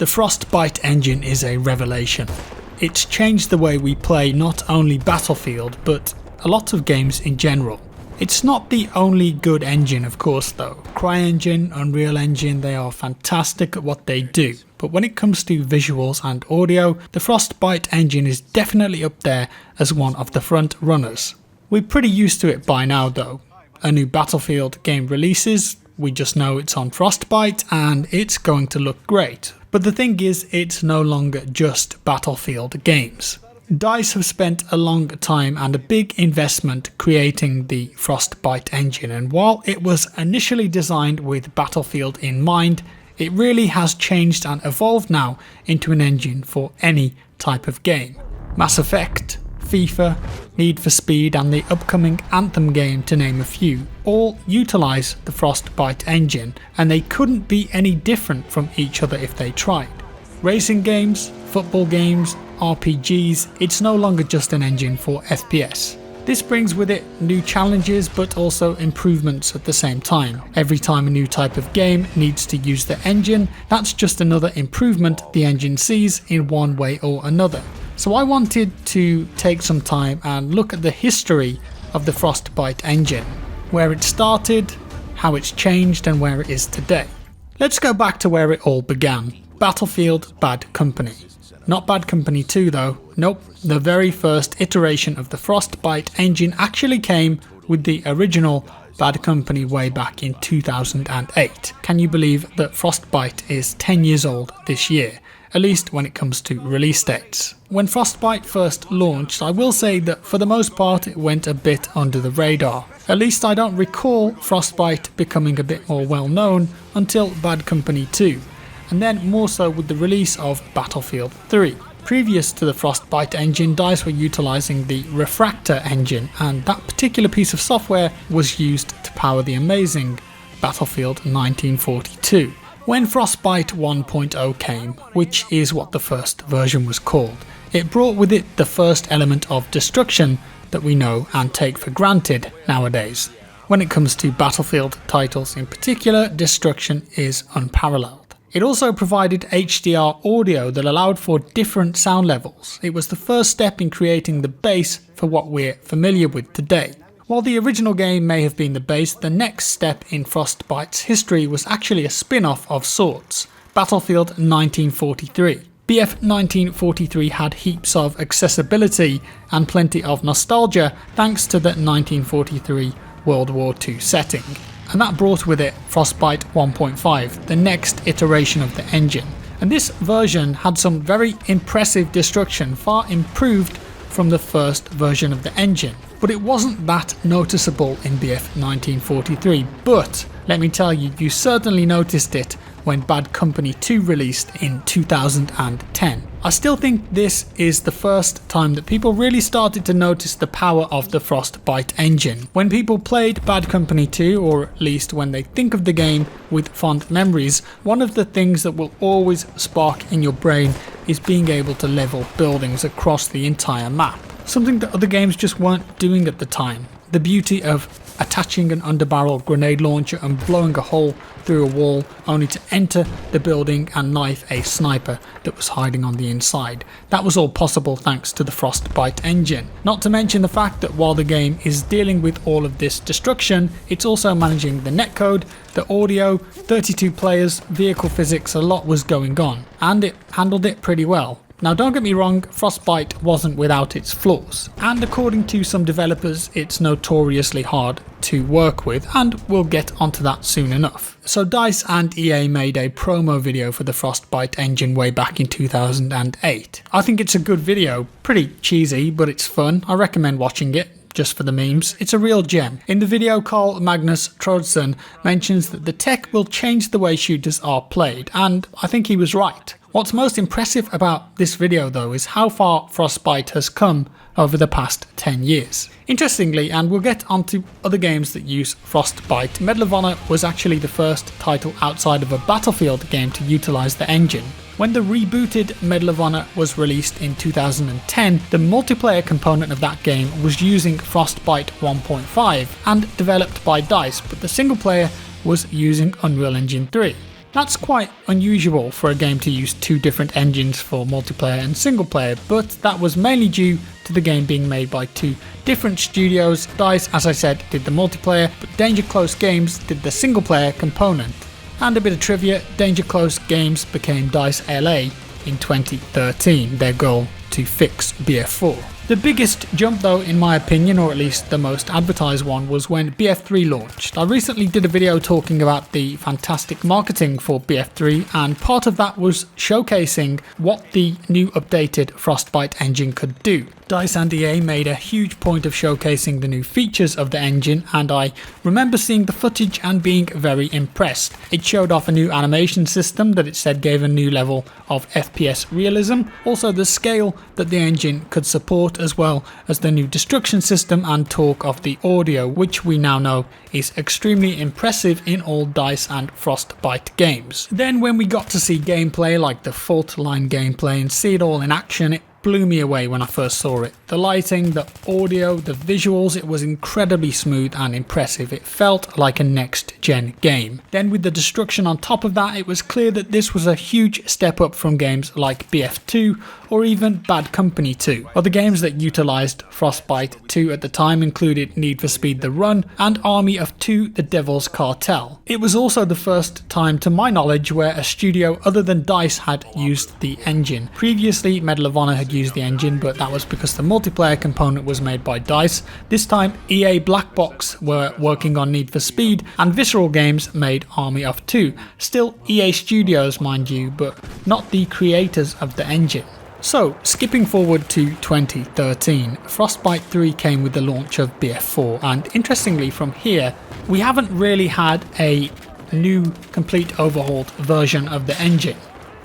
The Frostbite engine is a revelation. It's changed the way we play not only Battlefield, but a lot of games in general. It's not the only good engine, of course, though. CryEngine, Unreal Engine, they are fantastic at what they do. But when it comes to visuals and audio, the Frostbite engine is definitely up there as one of the front runners. We're pretty used to it by now, though. A new Battlefield game releases, we just know it's on Frostbite and it's going to look great. But the thing is, it's no longer just Battlefield games. DICE have spent a long time and a big investment creating the Frostbite engine, and while it was initially designed with Battlefield in mind, it really has changed and evolved now into an engine for any type of game. Mass Effect, FIFA, Need for Speed and the upcoming Anthem game, to name a few, all utilise the Frostbite engine, and they couldn't be any different from each other if they tried. Racing games, football games, RPGs, it's no longer just an engine for FPS. This brings with it new challenges but also improvements at the same time. Every time a new type of game needs to use the engine, that's just another improvement the engine sees in one way or another. So I wanted to take some time and look at the history of the Frostbite engine, where it started, how it's changed and where it is today. Let's go back to where it all began. Battlefield Bad Company. Not Bad Company 2 though, nope, the very first iteration of the Frostbite engine actually came with the original Bad Company way back in 2008. Can you believe that Frostbite is 10 years old this year? At least when it comes to release dates. When Frostbite first launched, I will say that for the most part it went a bit under the radar. At least I don't recall Frostbite becoming a bit more well known until Bad Company 2, and then more so with the release of Battlefield 3. Previous to the Frostbite engine, DICE were utilising the Refractor engine, and that particular piece of software was used to power the amazing Battlefield 1942. When Frostbite 1.0 came, which is what the first version was called, it brought with it the first element of destruction that we know and take for granted nowadays. When it comes to Battlefield titles in particular, destruction is unparalleled. It also provided HDR audio that allowed for different sound levels. It was the first step in creating the base for what we're familiar with today. While the original game may have been the base, the next step in Frostbite's history was actually a spin-off of sorts, Battlefield 1943. BF 1943 had heaps of accessibility and plenty of nostalgia thanks to the 1943 World War II setting, and that brought with it Frostbite 1.5, the next iteration of the engine. And this version had some very impressive destruction, far improved from the first version of the engine. But it wasn't that noticeable in BF 1943, but let me tell you, you certainly noticed it when Bad Company 2 released in 2010. I still think this is the first time that people really started to notice the power of the Frostbite engine. When people played Bad Company 2, or at least when they think of the game with fond memories, one of the things that will always spark in your brain is being able to level buildings across the entire map. Something that other games just weren't doing at the time. The beauty of attaching an underbarrel grenade launcher and blowing a hole through a wall only to enter the building and knife a sniper that was hiding on the inside. That was all possible thanks to the Frostbite engine. Not to mention the fact that while the game is dealing with all of this destruction, it's also managing the netcode, the audio, 32 players, vehicle physics, a lot was going on, and it handled it pretty well. Now don't get me wrong, Frostbite wasn't without its flaws, and according to some developers it's notoriously hard to work with, and we'll get onto that soon enough. So DICE and EA made a promo video for the Frostbite engine way back in 2008. I think it's a good video, pretty cheesy but it's fun, I recommend watching it. Just for the memes, it's a real gem. In the video, Carl Magnus Troedsson mentions that the tech will change the way shooters are played, and I think he was right. What's most impressive about this video though is how far Frostbite has come over the past 10 years. Interestingly, and we'll get onto other games that use Frostbite, Medal of Honor was actually the first title outside of a Battlefield game to utilise the engine. When the rebooted Medal of Honor was released in 2010, the multiplayer component of that game was using Frostbite 1.5 and developed by DICE, but the single player was using Unreal Engine 3. That's quite unusual for a game to use two different engines for multiplayer and single player, but that was mainly due to the game being made by two different studios. DICE, as I said, did the multiplayer, but Danger Close Games did the single player component. And a bit of trivia, Danger Close Games became DICE LA in 2013, their goal to fix BF4. The biggest jump though, in my opinion, or at least the most advertised one, was when BF3 launched. I recently did a video talking about the fantastic marketing for BF3, and part of that was showcasing what the new updated Frostbite engine could do. DICE and EA made a huge point of showcasing the new features of the engine, and I remember seeing the footage and being very impressed. It showed off a new animation system that it said gave a new level of FPS realism, also the scale that the engine could support, as well as the new destruction system and talk of the audio, which we now know is extremely impressive in all DICE and Frostbite games. Then when we got to see gameplay like the fault line gameplay and see it all in action, it blew me away when I first saw it. The lighting, the audio, the visuals, it was incredibly smooth and impressive. It felt like a next-gen game. Then with the destruction on top of that, it was clear that this was a huge step up from games like BF2 or even Bad Company 2. Other games that utilised Frostbite 2 at the time included Need for Speed The Run and Army of Two: The Devil's Cartel. It was also the first time, to my knowledge, where a studio other than DICE had used the engine. Previously, Medal of Honor had used the engine, but that was because the multiplayer component was made by DICE. This time, EA Black Box were working on Need for Speed, and Visceral Games made Army of Two. Still EA Studios, mind you, but not the creators of the engine. So, skipping forward to 2013, Frostbite 3 came with the launch of BF4, and interestingly from here, we haven't really had a new, complete overhauled version of the engine.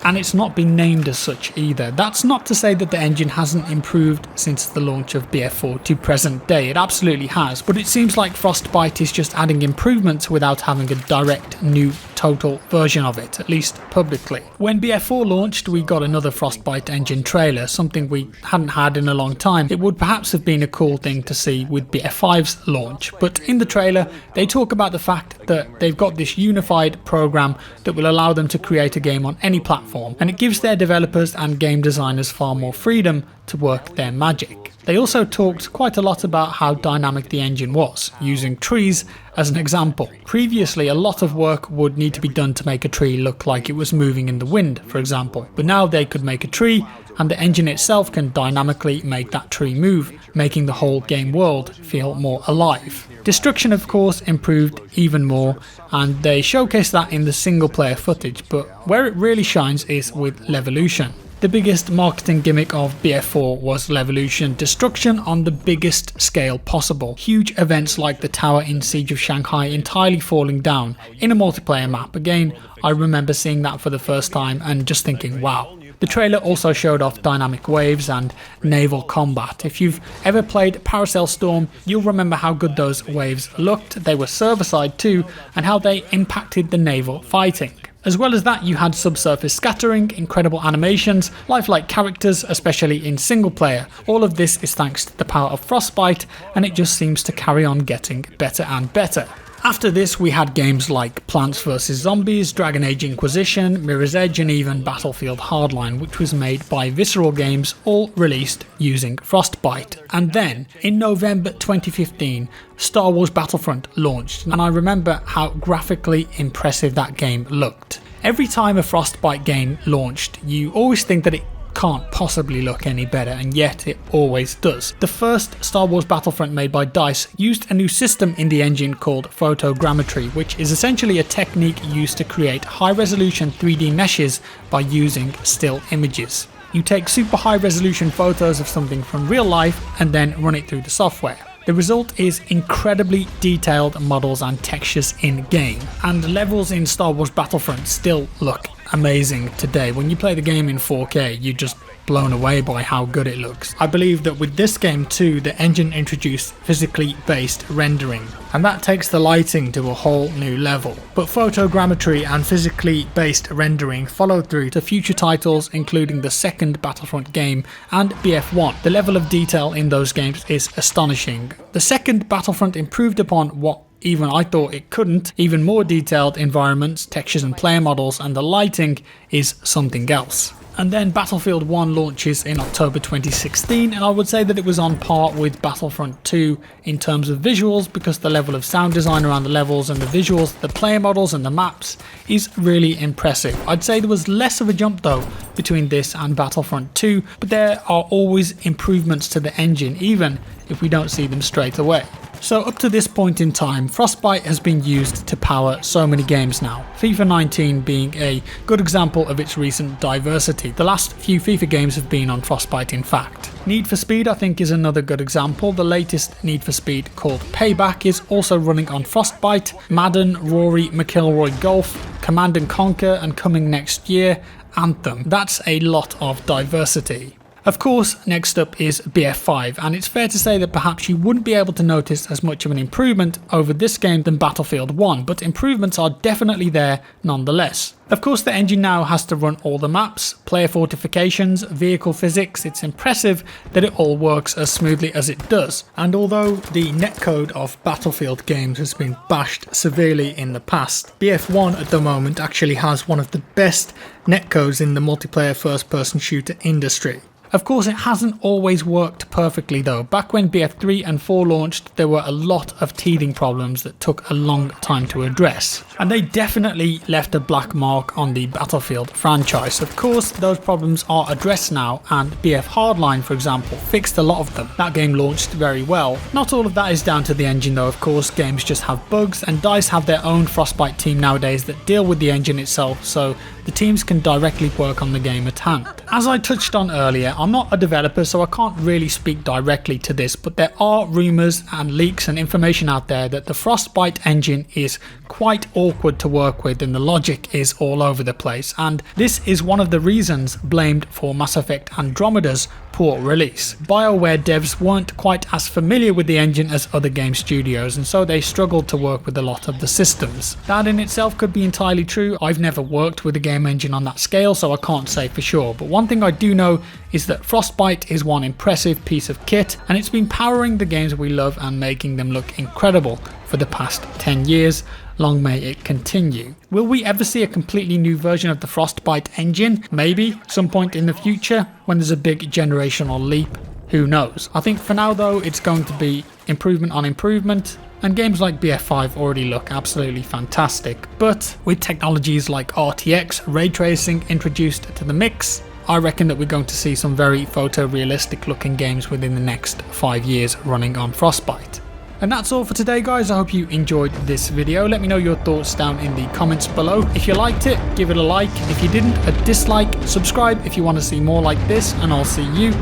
And it's not been named as such either. That's not to say that the engine hasn't improved since the launch of BF4 to present day. It absolutely has, but it seems like Frostbite is just adding improvements without having a direct new total version of it, at least publicly. When BF4 launched, we got another Frostbite engine trailer, something we hadn't had in a long time. It would perhaps have been a cool thing to see with BF5's launch, but in the trailer they talk about the fact that they've got this unified program that will allow them to create a game on any platform, and it gives their developers and game designers far more freedom to work their magic. They also talked quite a lot about how dynamic the engine was, using trees as an example. Previously, a lot of work would need to be done to make a tree look like it was moving in the wind, for example, but now they could make a tree and the engine itself can dynamically make that tree move, making the whole game world feel more alive. Destruction, of course, improved even more, and they showcased that in the single player footage, but where it really shines is with levolution. The biggest marketing gimmick of BF4 was levolution, destruction on the biggest scale possible. Huge events like the tower in Siege of Shanghai entirely falling down in a multiplayer map. Again, I remember seeing that for the first time and just thinking, wow. The trailer also showed off dynamic waves and naval combat. If you've ever played Paracel Storm, you'll remember how good those waves looked. They were server-side too, and how they impacted the naval fighting. As well as that, you had subsurface scattering, incredible animations, lifelike characters, especially in single player. All of this is thanks to the power of Frostbite, and it just seems to carry on getting better and better. After this, we had games like Plants vs Zombies, Dragon Age Inquisition, Mirror's Edge, and even Battlefield Hardline, which was made by Visceral Games, all released using Frostbite. And then, in November 2015, Star Wars Battlefront launched, and I remember how graphically impressive that game looked. Every time a Frostbite game launched, you always think that it can't possibly look any better, and yet it always does. The first Star Wars Battlefront made by DICE used a new system in the engine called photogrammetry, which is essentially a technique used to create high-resolution 3D meshes by using still images. You take super high-resolution photos of something from real life and then run it through the software. The result is incredibly detailed models and textures in-game, and levels in Star Wars Battlefront still look amazing today. When you play the game in 4K, you're just blown away by how good it looks. I believe that with this game too, the engine introduced physically based rendering, and that takes the lighting to a whole new level. But photogrammetry and physically based rendering followed through to future titles, including the second Battlefront game and BF1. The level of detail in those games is astonishing. The second Battlefront improved upon what even I thought it couldn't. Even more detailed environments, textures and player models, and the lighting is something else. And then Battlefield 1 launches in October 2016, and I would say that it was on par with Battlefront 2 in terms of visuals, because the level of sound design around the levels and the visuals, the player models and the maps is really impressive. I'd say there was less of a jump though between this and Battlefront 2, but there are always improvements to the engine, even if we don't see them straight away. So up to this point in time, Frostbite has been used to power so many games now, FIFA 19 being a good example of its recent diversity. The last few FIFA games have been on Frostbite in fact. Need for Speed I think is another good example. The latest Need for Speed called Payback is also running on Frostbite. Madden, Rory, McIlroy Golf, Command & Conquer, and coming next year, Anthem. That's a lot of diversity. Of course, next up is BF5, and it's fair to say that perhaps you wouldn't be able to notice as much of an improvement over this game than Battlefield 1, but improvements are definitely there nonetheless. Of course, the engine now has to run all the maps, player fortifications, vehicle physics. It's impressive that it all works as smoothly as it does. And although the netcode of Battlefield games has been bashed severely in the past, BF1 at the moment actually has one of the best netcodes in the multiplayer first-person shooter industry. Of course, it hasn't always worked perfectly though. Back when BF3 and 4 launched, there were a lot of teething problems that took a long time to address. And they definitely left a black mark on the Battlefield franchise. Of course, those problems are addressed now, and BF Hardline, for example, fixed a lot of them. That game launched very well. Not all of that is down to the engine though, of course. Games just have bugs, and DICE have their own Frostbite team nowadays that deal with the engine itself, so the teams can directly work on the game at hand. As I touched on earlier, I'm not a developer, so I can't really speak directly to this, but there are rumours and leaks and information out there that the Frostbite engine is quite awkward to work with and the logic is all over the place, and this is one of the reasons blamed for Mass Effect Andromeda's poor release. BioWare devs weren't quite as familiar with the engine as other game studios, and so they struggled to work with a lot of the systems. That in itself could be entirely true. I've never worked with a game engine on that scale, so I can't say for sure, but one thing I do know is that Frostbite is one impressive piece of kit, and it's been powering the games we love and making them look incredible for the past 10 years. Long may it continue. Will we ever see a completely new version of the Frostbite engine? Maybe, some point in the future, when there's a big generational leap. Who knows? I think for now though, it's going to be improvement on improvement, and games like BF5 already look absolutely fantastic. But with technologies like RTX, ray tracing introduced to the mix, I reckon that we're going to see some very photorealistic looking games within the next 5 years running on Frostbite. And that's all for today guys. I hope you enjoyed this video. Let me know your thoughts down in the comments below. If you liked it, give it a like. If you didn't, a dislike. Subscribe if you want to see more like this, and I'll see you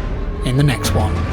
in the next one.